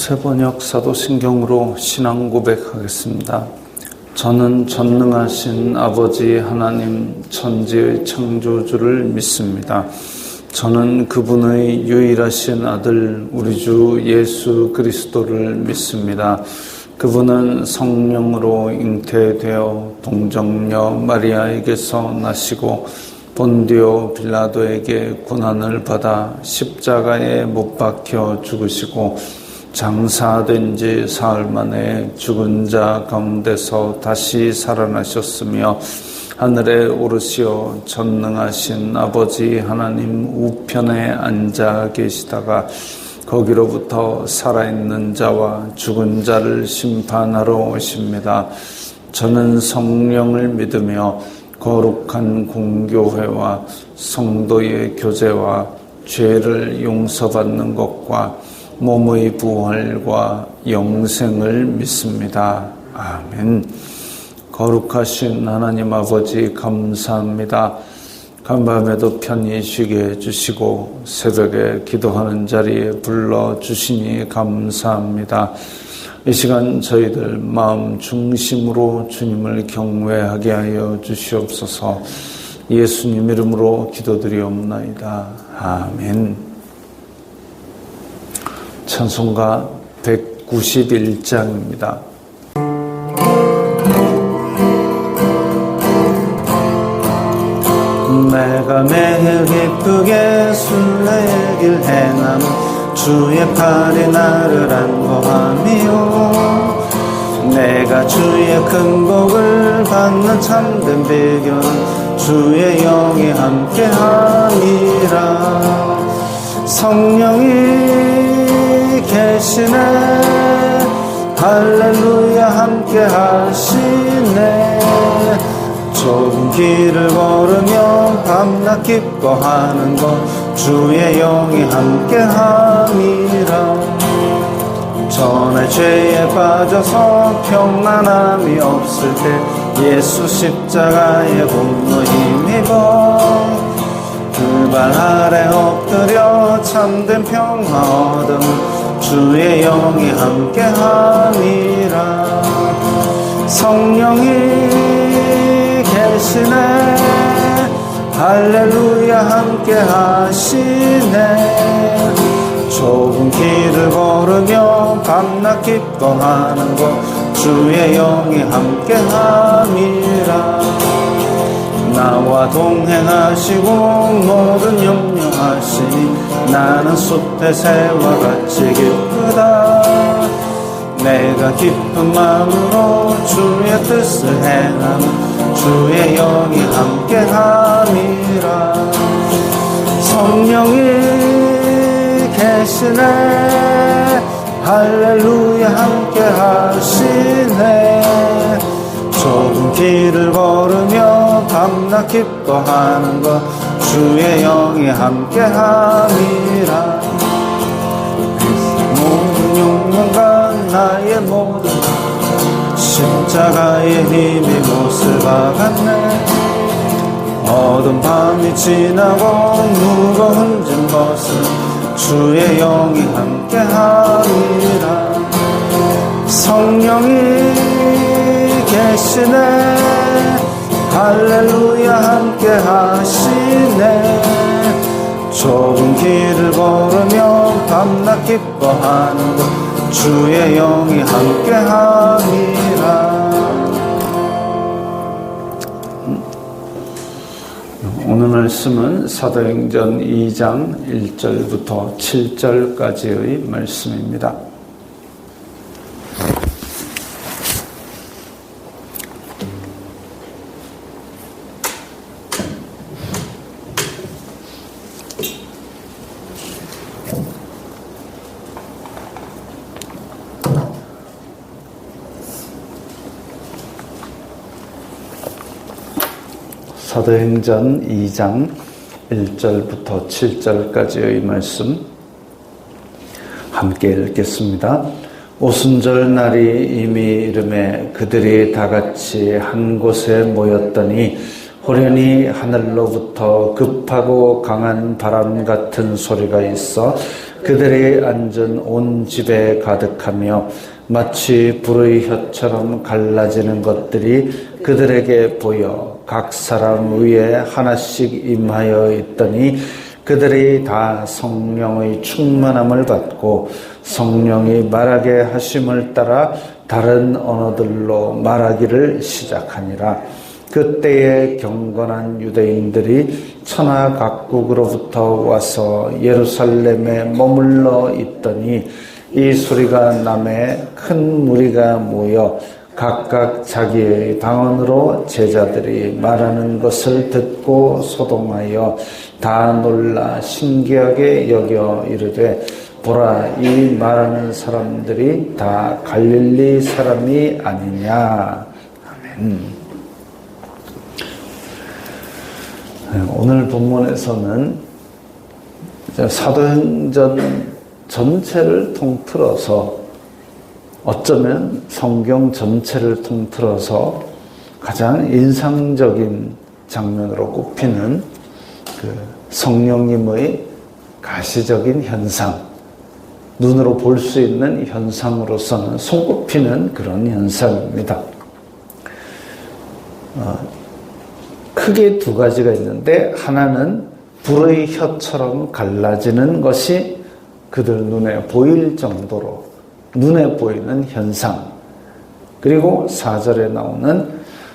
새번역 사도신경으로 신앙 고백하겠습니다. 저는 전능하신 아버지 하나님 천지의 창조주를 믿습니다. 저는 그분의 유일하신 아들 우리 주 예수 그리스도를 믿습니다. 그분은 성령으로 잉태되어 동정녀 마리아에게서 나시고 본디오 빌라도에게 고난을 받아 십자가에 못 박혀 죽으시고 장사된 지 사흘 만에 죽은 자 가운데서 다시 살아나셨으며 하늘에 오르시어 전능하신 아버지 하나님 우편에 앉아 계시다가 거기로부터 살아있는 자와 죽은 자를 심판하러 오십니다. 저는 성령을 믿으며 거룩한 공교회와 성도의 교제와 죄를 용서받는 것과 몸의 부활과 영생을 믿습니다. 아멘. 거룩하신 하나님 아버지 감사합니다. 간밤에도 편히 쉬게 해주시고 새벽에 기도하는 자리에 불러주시니 감사합니다. 이 시간 저희들 마음 중심으로 주님을 경외하게 하여 주시옵소서. 예수님 이름으로 기도드리옵나이다. 아멘. 찬송가 191장입니다. 내가 매일 기쁘게 순례의 길 행함 주의 팔이 나를 안보함이요 내가 주의 큰 복을 받는 참된 비결은 주의 영이 함께함이라. 성령이 계시네 할렐루야 함께 하시네. 좁은 길을 걸으며 밤낮 기뻐하는 것 주의 영이 함께 함이라. 전에 죄에 빠져서 평안함이 없을 때 예수 십자가의 분노 힘입어 그 발 아래 엎드려 참된 평화 얻음 주의 영이 함께 함이라. 성령이 계시네 할렐루야 함께 하시네. 좁은 길을 걸으며 밤낮 기뻐하는 것 주의 영이 함께 함이라. 나와 동행하시고 모든 염려하시니 나는 숲의 새와 같이 기쁘다. 내가 기쁜 마음으로 주의 뜻을 행하면 주의 영이 함께 함이라. 성령이 계시네 할렐루야 함께 하시네. 좁은 길을 걸으며 밤낮 기뻐하는 것 주의 영이 함께 함이라. 모든 욕망과 나의 모든 십자가의 힘이 못을 박았네. 어두운 밤이 지나고 무거운 짐 벗은 주의 영이 함께 함이라. 성령이 계시네 할렐루야 함께 하시네. 좁은 길을 걸으며 밤낮 기뻐하는 것 주의 영이 함께 함이라. 오늘 말씀은 사도행전 2장 1절부터 7절까지의 말씀입니다. 사도행전 2장 1절부터 7절까지의 말씀 함께 읽겠습니다. 오순절 날이 이미 이름에 그들이 다같이 한 곳에 모였더니 호련히 하늘로부터 급하고 강한 바람 같은 소리가 있어 그들이 앉은 온 집에 가득하며 마치 불의 혀처럼 갈라지는 것들이 그들에게 보여 각 사람 위에 하나씩 임하여 있더니 그들이 다 성령의 충만함을 받고 성령이 말하게 하심을 따라 다른 언어들로 말하기를 시작하니라. 그때에 경건한 유대인들이 천하 각국으로부터 와서 예루살렘에 머물러 있더니 이 소리가 남에 큰 무리가 모여 각각 자기의 방언으로 제자들이 말하는 것을 듣고 소동하여 다 놀라 신기하게 여겨 이르되 보라, 이 말하는 사람들이 다 갈릴리 사람이 아니냐. 아멘. 오늘 본문에서는 사도행전 전체를 통틀어서 어쩌면 성경 전체를 통틀어서 가장 인상적인 장면으로 꼽히는 그 성령님의 가시적인 현상, 눈으로 볼 수 있는 현상으로서는 손꼽히는 그런 현상입니다. 크게 두 가지가 있는데 하나는 불의 혀처럼 갈라지는 것이 그들 눈에 보일 정도로 눈에 보이는 현상, 그리고 4절에 나오는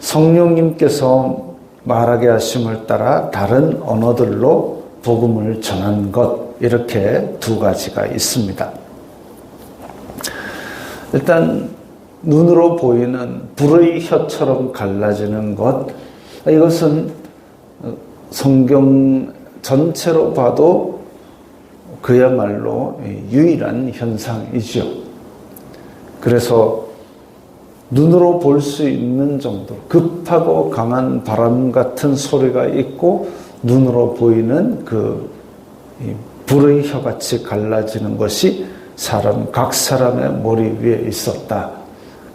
성령님께서 말하게 하심을 따라 다른 언어들로 복음을 전한 것, 이렇게 두 가지가 있습니다. 일단 눈으로 보이는 불의 혀처럼 갈라지는 것, 이것은 성경 전체로 봐도 그야말로 유일한 현상이죠. 그래서 눈으로 볼 수 있는 정도, 급하고 강한 바람 같은 소리가 있고 눈으로 보이는 그 불의 혀같이 갈라지는 것이 각 사람의 머리 위에 있었다.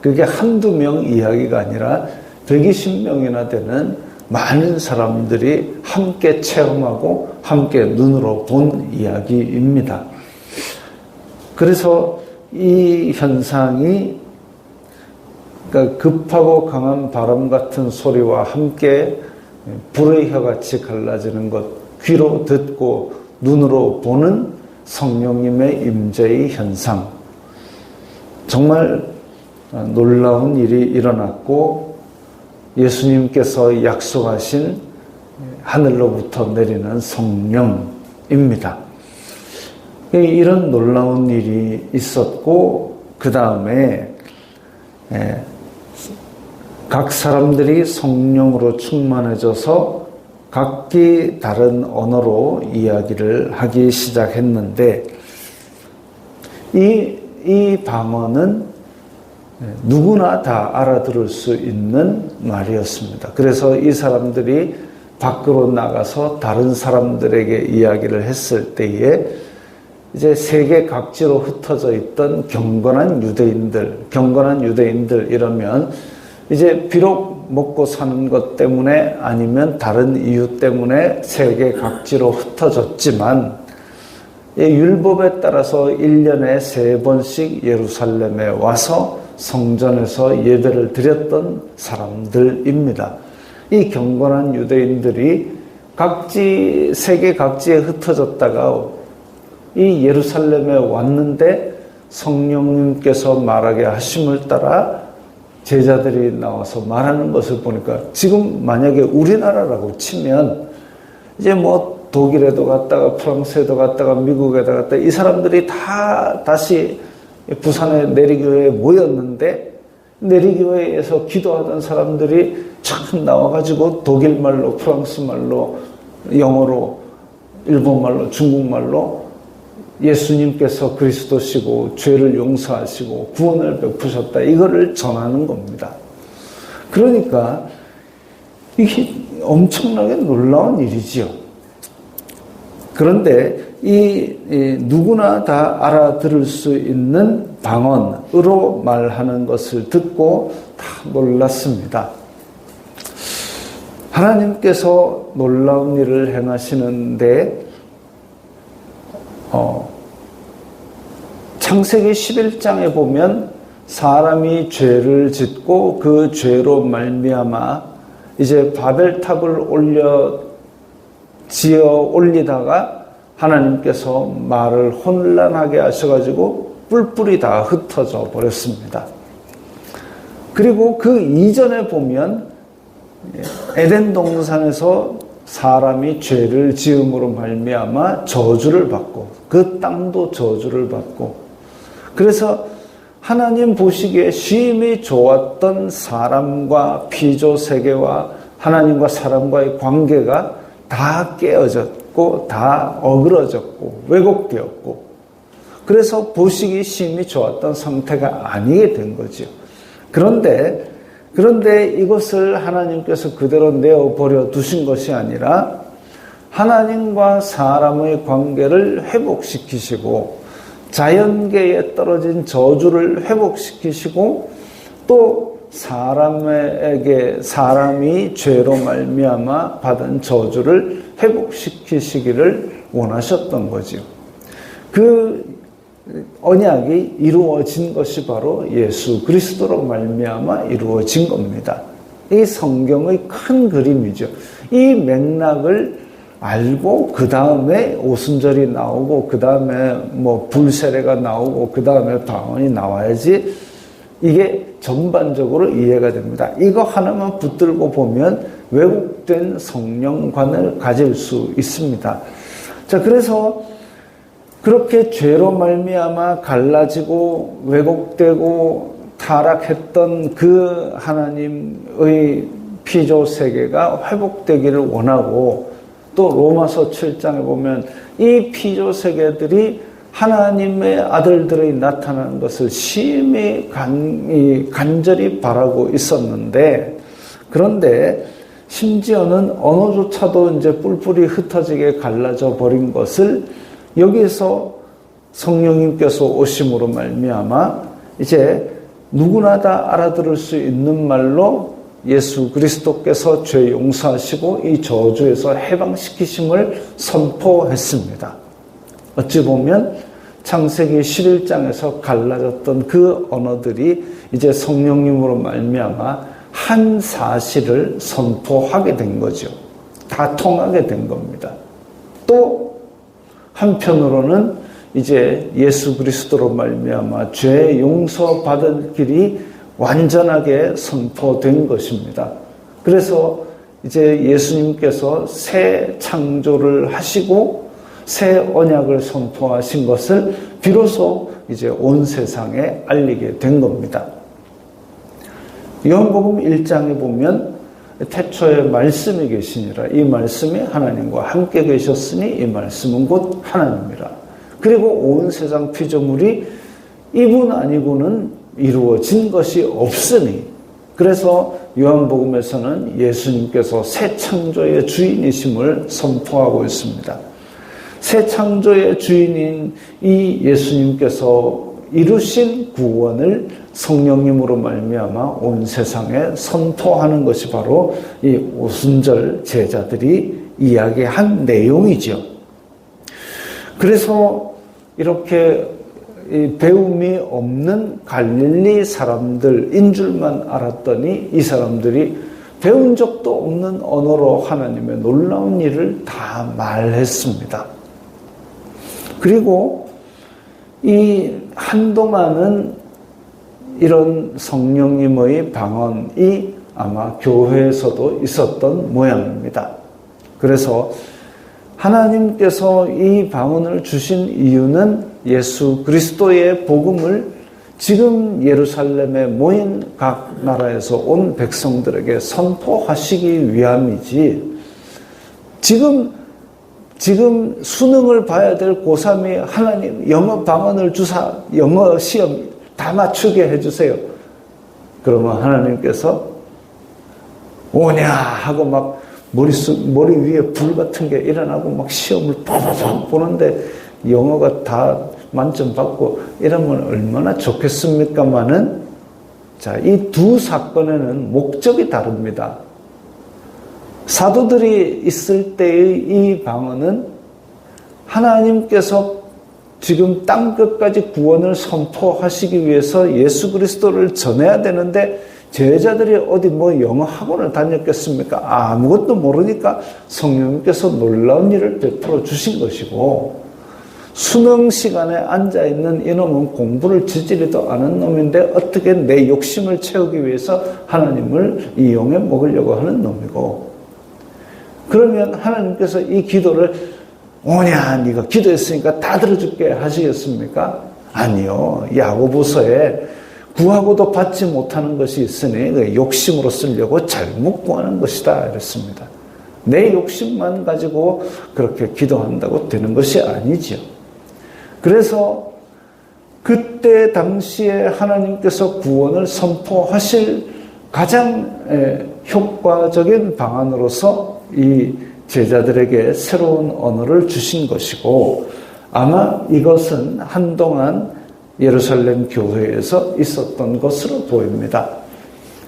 그게 한두 명 이야기가 아니라 120명이나 되는 많은 사람들이 함께 체험하고 함께 눈으로 본 이야기입니다. 그래서 이 현상이 그러니까 급하고 강한 바람 같은 소리와 함께 불의 혀같이 갈라지는 것, 귀로 듣고 눈으로 보는 성령님의 임재의 현상, 정말 놀라운 일이 일어났고 예수님께서 약속하신 하늘로부터 내리는 성령입니다. 이런 놀라운 일이 있었고 그 다음에 각 사람들이 성령으로 충만해져서 각기 다른 언어로 이야기를 하기 시작했는데 이 방언은 누구나 다 알아들을 수 있는 말이었습니다. 그래서 이 사람들이 밖으로 나가서 다른 사람들에게 이야기를 했을 때에 이제 세계 각지로 흩어져 있던 경건한 유대인들 이러면 이제 비록 먹고 사는 것 때문에 아니면 다른 이유 때문에 세계 각지로 흩어졌지만 율법에 따라서 1년에 3번씩 예루살렘에 와서 성전에서 예배를 드렸던 사람들입니다. 이 경건한 유대인들이 세계 각지에 흩어졌다가 이 예루살렘에 왔는데 성령님께서 말하게 하심을 따라 제자들이 나와서 말하는 것을 보니까 지금 만약에 우리나라라고 치면 이제 뭐 독일에도 갔다가 프랑스에도 갔다가 미국에도 갔다가 이 사람들이 다 다시 부산의 내리교회에 모였는데 내리교회에서 기도하던 사람들이 참 나와가지고 독일말로, 프랑스말로, 영어로, 일본말로, 중국말로 예수님께서 그리스도시고 죄를 용서하시고 구원을 베푸셨다, 이거를 전하는 겁니다. 그러니까 이게 엄청나게 놀라운 일이지요. 그런데 누구나 다 알아들을 수 있는 방언으로 말하는 것을 듣고 다 놀랐습니다. 하나님께서 놀라운 일을 행하시는데 창세기 11장에 보면 사람이 죄를 짓고 그 죄로 말미암아 이제 바벨탑을 지어 올리다가 하나님께서 말을 혼란하게 하셔가지고 뿔뿔이 다 흩어져 버렸습니다. 그리고 그 이전에 보면 에덴 동산에서 사람이 죄를 지음으로 말미암아 저주를 받고 그 땅도 저주를 받고, 그래서 하나님 보시기에 심히 좋았던 사람과 피조 세계와 하나님과 사람과의 관계가 다 깨어졌고 다 어그러졌고 왜곡되었고, 그래서 보시기 심히 좋았던 상태가 아니게 된 거죠. 그런데 이것을 하나님께서 그대로 내어버려 두신 것이 아니라 하나님과 사람의 관계를 회복시키시고 자연계에 떨어진 저주를 회복시키시고 또 사람이 죄로 말미암아 받은 저주를 회복시키시기를 원하셨던 거지요. 그 언약이 이루어진 것이 바로 예수 그리스도로 말미암아 이루어진 겁니다. 이 성경의 큰 그림이죠. 이 맥락을 알고 그 다음에 오순절이 나오고 그 다음에 불세례가 나오고 그 다음에 방언이 나와야지 이게 전반적으로 이해가 됩니다. 이거 하나만 붙들고 보면 왜곡된 성령관을 가질 수 있습니다. 자, 그래서 그렇게 죄로 말미암아 갈라지고 왜곡되고 타락했던 그 하나님의 피조 세계가 회복되기를 원하고, 또 로마서 7장에 보면 이 피조 세계들이 하나님의 아들들이 나타나는 것을 심히 간절히 바라고 있었는데, 그런데 심지어는 언어조차도 이제 뿔뿔이 흩어지게 갈라져 버린 것을 여기서 성령님께서 오심으로 말미암아 이제 누구나 다 알아들을 수 있는 말로 예수 그리스도께서 죄 용서하시고 이 저주에서 해방시키심을 선포했습니다. 어찌 보면 창세기 11장에서 갈라졌던 그 언어들이 이제 성령님으로 말미암아 한 사실을 선포하게 된 거죠. 다 통하게 된 겁니다. 또 한편으로는 이제 예수 그리스도로 말미암아 죄 용서받을 길이 완전하게 선포된 것입니다. 그래서 이제 예수님께서 새 창조를 하시고 새 언약을 선포하신 것을 비로소 이제 온 세상에 알리게 된 겁니다. 요한복음 1장에 보면 태초에 말씀이 계시니라, 이 말씀이 하나님과 함께 계셨으니 이 말씀은 곧 하나님이라. 그리고 온 세상 피조물이 이분 아니고는 이루어진 것이 없으니, 그래서 요한복음에서는 예수님께서 새 창조의 주인이심을 선포하고 있습니다. 새 창조의 주인인 이 예수님께서 이루신 구원을 성령님으로 말미암아 온 세상에 선포하는 것이 바로 이 오순절 제자들이 이야기한 내용이죠. 그래서 이렇게 배움이 없는 갈릴리 사람들인 줄만 알았더니 이 사람들이 배운 적도 없는 언어로 하나님의 놀라운 일을 다 말했습니다. 그리고 이 한동안은 이런 성령님의 방언이 아마 교회에서도 있었던 모양입니다. 그래서 하나님께서 이 방언을 주신 이유는 예수 그리스도의 복음을 지금 예루살렘에 모인 각 나라에서 온 백성들에게 선포하시기 위함이지, 지금 수능을 봐야 될 고3이 하나님 영어 방언을 주사 영어 시험 다 맞추게 해주세요. 그러면 하나님께서 오냐 하고 막 머리 위에 불 같은 게 일어나고 막 시험을 팍팍 보는데 영어가 다 만점 받고 이러면 얼마나 좋겠습니까마는, 자, 이 두 사건에는 목적이 다릅니다. 사도들이 있을 때의 이 방언은 하나님께서 지금 땅끝까지 구원을 선포하시기 위해서 예수 그리스도를 전해야 되는데 제자들이 어디 영어 학원을 다녔겠습니까? 아무것도 모르니까 성령님께서 놀라운 일을 베풀어 주신 것이고, 수능 시간에 앉아있는 이놈은 공부를 지지리도 않은 놈인데 어떻게 내 욕심을 채우기 위해서 하나님을 이용해 먹으려고 하는 놈이고, 그러면 하나님께서 이 기도를 오냐 네가 기도했으니까 다 들어줄게 하시겠습니까? 아니요. 야고보서에 구하고도 받지 못하는 것이 있으니 욕심으로 쓰려고 잘못 구하는 것이다 이랬습니다. 내 욕심만 가지고 그렇게 기도한다고 되는 것이 아니죠. 그래서 그때 당시에 하나님께서 구원을 선포하실 가장 효과적인 방안으로서 이 제자들에게 새로운 언어를 주신 것이고, 아마 이것은 한동안 예루살렘 교회에서 있었던 것으로 보입니다.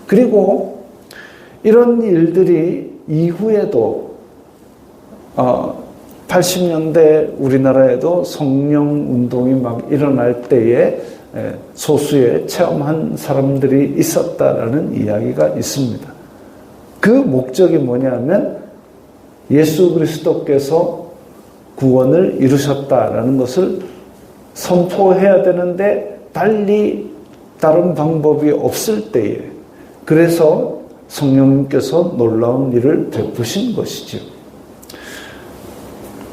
그리고 이런 일들이 이후에도 80년대 우리나라에도 성령운동이 막 일어날 때에 소수의 체험한 사람들이 있었다라는 이야기가 있습니다. 그 목적이 뭐냐면 예수 그리스도께서 구원을 이루셨다라는 것을 선포해야 되는데 달리 다른 방법이 없을 때에, 그래서 성령님께서 놀라운 일을 베푸신 것이죠.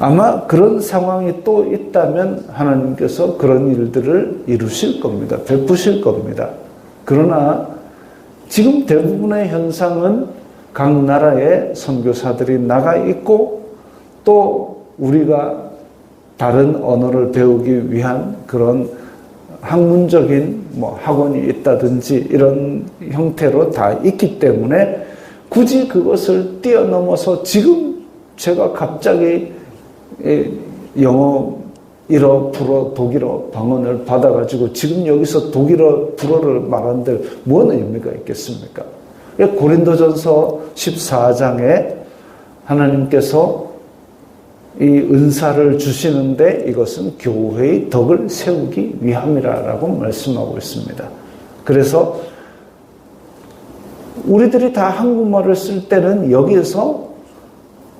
아마 그런 상황이 또 있다면 하나님께서 그런 일들을 이루실 겁니다. 베푸실 겁니다. 그러나 지금 대부분의 현상은 각 나라의 선교사들이 나가 있고, 또 우리가 다른 언어를 배우기 위한 그런 학문적인 학원이 있다든지 이런 형태로 다 있기 때문에 굳이 그것을 뛰어넘어서 지금 제가 갑자기 영어 1어, 불어, 독일어 방언을 받아가지고 지금 여기서 독일어, 불어를 말한들 뭔 의미가 있겠습니까? 고린도전서 14장에 하나님께서 이 은사를 주시는데 이것은 교회의 덕을 세우기 위함이라고 말씀하고 있습니다. 그래서 우리들이 다 한국말을 쓸 때는 여기에서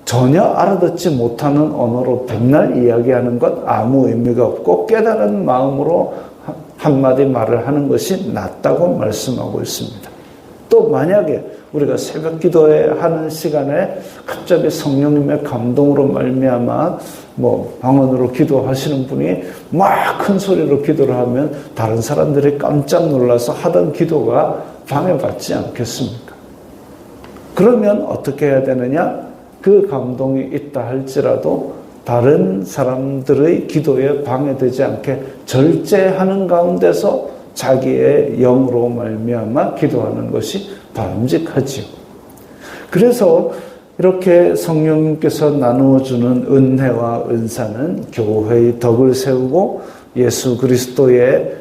전혀 알아듣지 못하는 언어로 백날 이야기하는 것 아무 의미가 없고 깨달은 마음으로 한마디 말을 하는 것이 낫다고 말씀하고 있습니다. 또 만약에 우리가 새벽 기도에 하는 시간에 갑자기 성령님의 감동으로 말미암아 방언으로 기도하시는 분이 막 큰 소리로 기도를 하면 다른 사람들이 깜짝 놀라서 하던 기도가 방해받지 않겠습니까? 그러면 어떻게 해야 되느냐? 그 감동이 있다 할지라도 다른 사람들의 기도에 방해되지 않게 절제하는 가운데서 자기의 영으로 말미암아 기도하는 것이 바람직하지요. 그래서 이렇게 성령님께서 나누어주는 은혜와 은사는 교회의 덕을 세우고 예수 그리스도의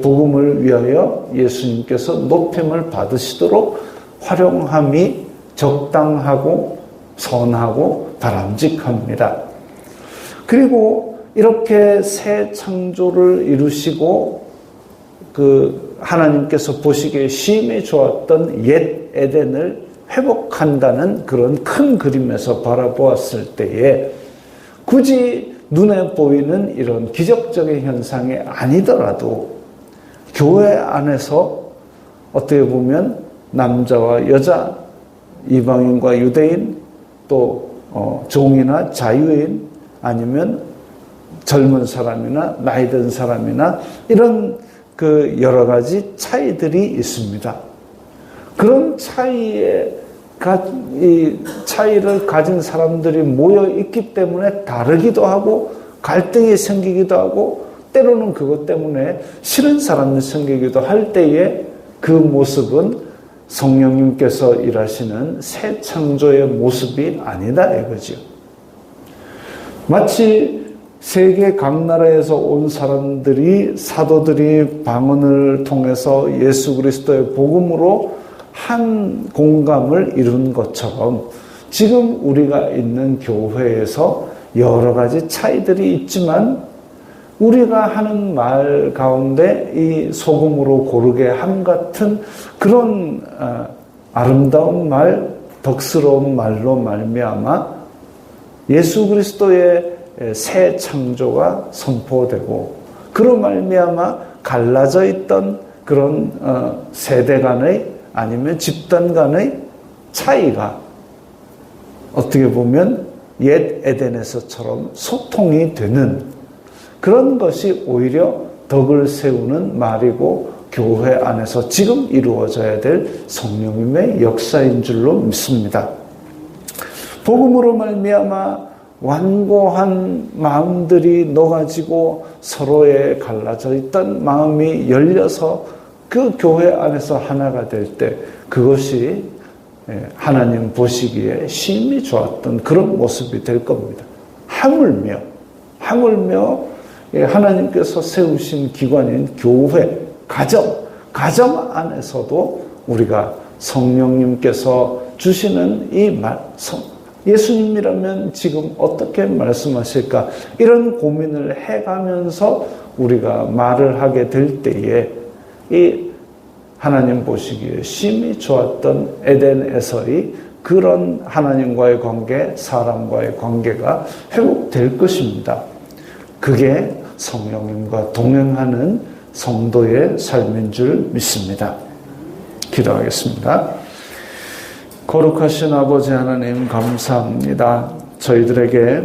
복음을 위하여 예수님께서 높임을 받으시도록 활용함이 적당하고 선하고 바람직합니다. 그리고 이렇게 새 창조를 이루시고 하나님께서 보시기에 심히 좋았던 옛 에덴을 회복한다는 그런 큰 그림에서 바라보았을 때에 굳이 눈에 보이는 이런 기적적인 현상이 아니더라도 교회 안에서 어떻게 보면 남자와 여자, 이방인과 유대인, 또 종이나 자유인, 아니면 젊은 사람이나 나이 든 사람이나 이런 여러 가지 차이들이 있습니다. 그런 차이를 가진 사람들이 모여 있기 때문에 다르기도 하고 갈등이 생기기도 하고 때로는 그것 때문에 싫은 사람이 생기기도 할 때에 그 모습은 성령님께서 일하시는 새 창조의 모습이 아니다 이거죠. 마치 세계 각 나라에서 온 사람들이 사도들이 방언을 통해서 예수 그리스도의 복음으로 한 공감을 이룬 것처럼 지금 우리가 있는 교회에서 여러 가지 차이들이 있지만 우리가 하는 말 가운데 이 소금으로 고르게 함 같은 그런 아름다운 말, 덕스러운 말로 말미암아 예수 그리스도의 새 창조가 선포되고 그로 말미암아 갈라져 있던 그런 세대 간의 아니면 집단 간의 차이가 어떻게 보면 옛 에덴에서처럼 소통이 되는 그런 것이 오히려 덕을 세우는 말이고 교회 안에서 지금 이루어져야 될 성령님의 역사인 줄로 믿습니다. 복음으로 말미암아 완고한 마음들이 녹아지고 서로에 갈라져 있던 마음이 열려서 그 교회 안에서 하나가 될 때 그것이 하나님 보시기에 심히 좋았던 그런 모습이 될 겁니다. 하물며 하나님께서 세우신 기관인 교회, 가정 안에서도 우리가 성령님께서 주시는 이 말씀, 예수님이라면 지금 어떻게 말씀하실까? 이런 고민을 해가면서 우리가 말을 하게 될 때에 이 하나님 보시기에 심히 좋았던 에덴에서의 그런 하나님과의 관계, 사람과의 관계가 회복될 것입니다. 그게 성령님과 동행하는 성도의 삶인 줄 믿습니다. 기도하겠습니다. 거룩하신 아버지 하나님 감사합니다. 저희들에게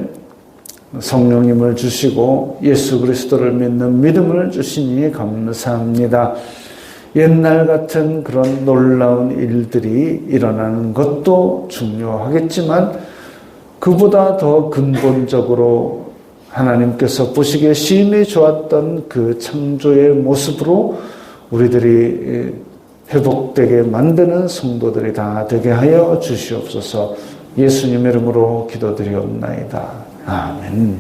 성령님을 주시고 예수 그리스도를 믿는 믿음을 주시니 감사합니다. 옛날 같은 그런 놀라운 일들이 일어나는 것도 중요하겠지만 그보다 더 근본적으로 하나님께서 보시기에 심히 좋았던 그 창조의 모습으로 우리들이 회복되게 만드는 성도들이 다 되게 하여 주시옵소서. 예수님의 이름으로 기도드리옵나이다. 아멘.